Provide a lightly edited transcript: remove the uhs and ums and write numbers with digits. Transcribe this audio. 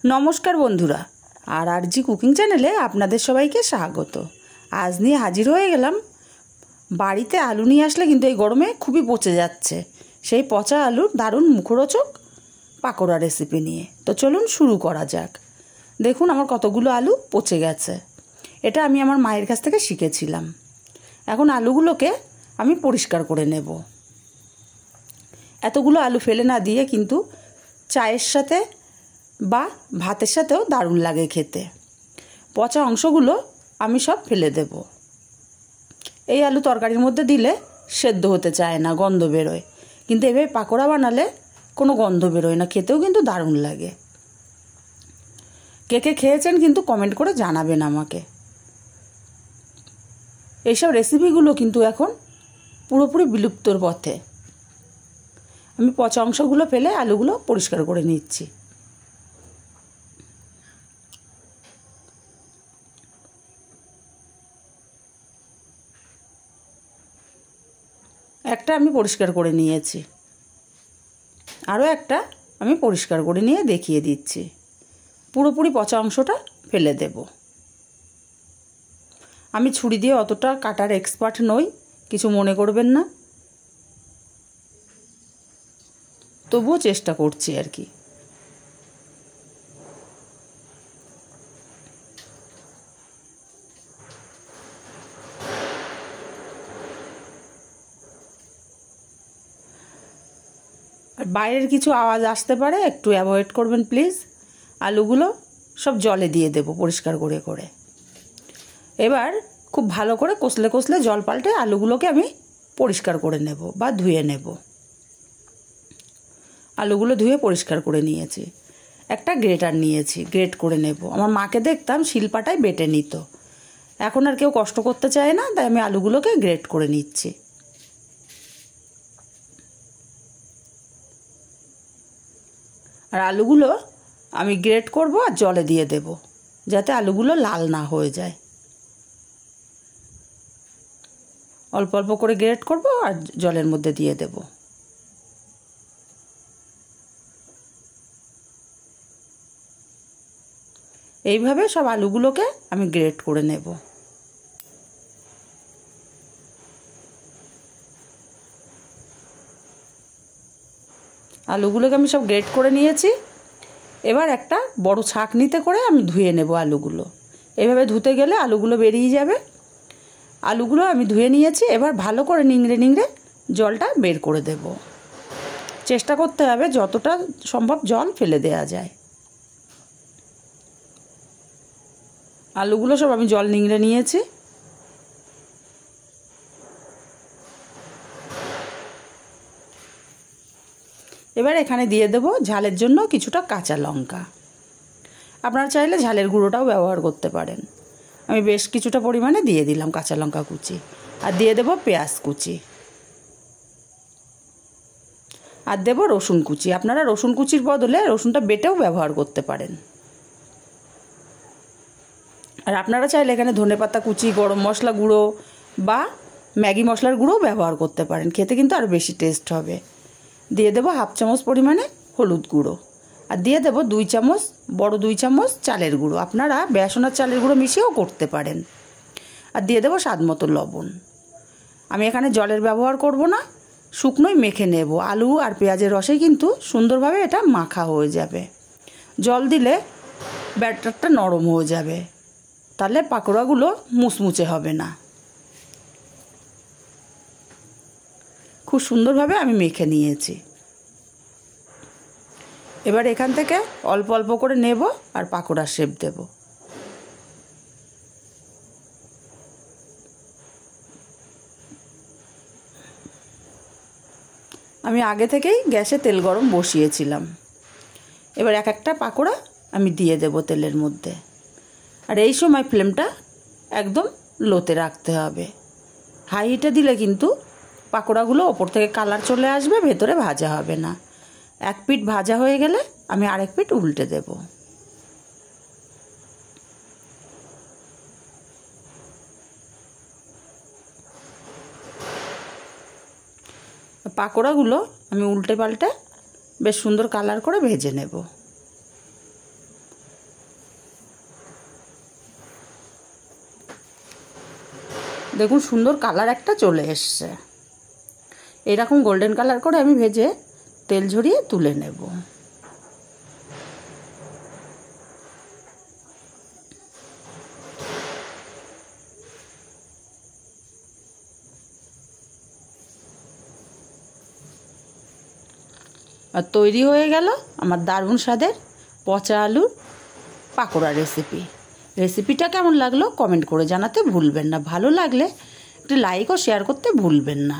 नमस्कार बंधुरा और आरजी कुकिंग चैनेले आपनादेर सबाइके स्वागत। आज निये हाजिर हये गेलाम। बाड़ीते आलू निये आसले किन्तु एई गरमे खूबই पचे जाच्छे सेई पचा आलुर दारुण मुखरोचक पाकोड़ा रेसिपि निये। तो चलुन शुरू करा जाक। देखुन आमार कतगुलो आलू पचे गेछे। एटा आमी आमार मायेर काछ थेके शिखेछिलाम। एखन आलूगुलोके आमी परिष्कार करे नेब। एतगुलो आलू फेले ना दिए किन्तु चायेर साथे बा भातेर साथेও दारुण लागे खेते। पचा अंशगुलो आमी सब फेले देब। এই आलू तरकारिर मধ্যে दिले सेদ্ধ होते चाय ना, गन्ध बेरोय। किन्तु एभाবে पाकोड़ा बानाले कोनो गन्ध बेरोय ना, खेतेও किन्तु दारुण लागे। के खेয়েছেন किन्तु कमेंट करे জানাবেন আমাকে। এইসব রেসিপিগুলো কিন্তু এখন পুরোপুরি বিলুপ্তর পথে। আমি পচা অংশগুলো ফেলে আলুগুলো পরিষ্কার করে নিচ্ছি। একটা আমি পরিষ্কার করে নিয়েছি, আরও একটা আমি পরিষ্কার করে নিয়ে দেখিয়ে দিচ্ছি। পুরোপুরি পচা অংশটা ফেলে দেব। আমি ছুরি দিয়ে অতটা কাটার এক্সপার্ট নই, কিছু মনে করবেন না, তবুও চেষ্টা করছি আর কি। আর বাইরের কিছু আওয়াজ আসতে পারে, একটু অ্যাভয়েড করবেন প্লিজ। আলুগুলো সব জলে দিয়ে দেব পরিষ্কার করে করে। এবার খুব ভালো করে কষলে কষলে জল পাল্টে আলুগুলোকে আমি পরিষ্কার করে নেব বা ধুয়ে নেব। আলুগুলো ধুয়ে পরিষ্কার করে নিয়েছি। একটা গ্রেটার নিয়েছি, গ্রেট করে নেব। আমার মাকে দেখতাম শিলপাটায় বেটে নিত, এখন আর কেউ কষ্ট করতে চায় না, তাই আমি আলুগুলোকে গ্রেট করে নিচ্ছি। আর আলুগুলো আমি গ্রেট করব আর জলে দিয়ে দেব, যাতে আলুগুলো লাল না হয়ে যায়। অল্প অল্প করে গ্রেট করব আর জলের মধ্যে দিয়ে দেব। এইভাবে সব আলুগুলোকে আমি গ্রেট করে নেব। আলুগুলোকে আমি সব গ্রেট করে নিয়েছি। এবার একটা বড় ছাঁকনিতে করে আমি ধুয়ে নেব আলুগুলো। এভাবে ধুতে গেলে আলুগুলো বেরিয়ে যাবে। আলুগুলো আমি ধুয়ে নিয়েছি। এবার ভালো করে নিংড়ে নিংড়ে জলটা বের করে দেব। চেষ্টা করতে হবে যতটা সম্ভব জল ফেলে দেওয়া যায়। আলুগুলো সব আমি জল নিংড়ে নিয়েছি। এবার এখানে দিয়ে দেব ঝালের জন্য কিছুটা কাঁচা লঙ্কা। আপনারা চাইলে ঝালের গুঁড়োটাও ব্যবহার করতে পারেন। আমি বেশ কিছুটা পরিমাণে দিয়ে দিলাম কাঁচা লঙ্কা কুচি। আর দিয়ে দেব পেঁয়াজ কুচি, আর দেব রসুন কুচি। আপনারা রসুন কুচির বদলে রসুনটা বেটেও ব্যবহার করতে পারেন। আর আপনারা চাইলে এখানে ধনেপাতা কুচি, গরম মশলা গুঁড়ো বা ম্যাগি মশলার গুঁড়োও ব্যবহার করতে পারেন, খেতে কিন্তু আরও বেশি টেস্ট হবে। দিয়ে দেব হাফ চামচ পরিমাণে হলুদ গুঁড়ো, আর দিয়ে দেব 2 চামচ, বড় 2 চামচ চালের গুঁড়ো। আপনারা বেসন আর চালের গুঁড়ো মিশিয়েও করতে পারেন। আর দিয়ে দেব স্বাদ মতো লবণ। আমি এখানে জলের ব্যবহার করব না, শুকনোই মেখে নেব। আলু আর পেঁয়াজের রসে কিন্তু সুন্দরভাবে এটা মাখা হয়ে যাবে। জল দিলে ব্যাটারটা নরম হয়ে যাবে, তাহলে পাকোড়াগুলো মুচমুচে হবে না। খুব সুন্দরভাবে আমি মেখে নিয়েছি। এবার এখান থেকে অল্প অল্প করে নেব আর পাকোড়ার শেপ দেব। আমি আগে থেকেই গ্যাসে তেল গরম বসিয়েছিলাম। এবার এক একটা পাকোড়া আমি দিয়ে দেব তেলের মধ্যে। আর এই সময় ফ্লেমটা একদম লোতে রাখতে হবে। হাই হিটে দিলে কিন্তু পাকোড়াগুলো ওপর থেকে কালার চলে আসবে, ভেতরে ভাজা হবে না। এক পিঠ ভাজা হয়ে গেলে আমি আরেক পিঠ উল্টে দেব। পাকোড়াগুলো আমি উল্টে পাল্টে বেশ সুন্দর কালার করে ভেজে নেব। দেখুন সুন্দর কালার একটা চলে এসছে। এরকম গোল্ডেন কালার করে আমি ভেজে তেল ঝরিয়ে তুলে নেব। আর তৈরি হয়ে গেল আমার দারুণ স্বাদের পচা আলুর পাকোড়া রেসিপি। রেসিপিটা কেমন লাগলো কমেন্ট করে জানাতে ভুলবেন না। ভালো লাগলে একটু লাইক ও শেয়ার করতে ভুলবেন না।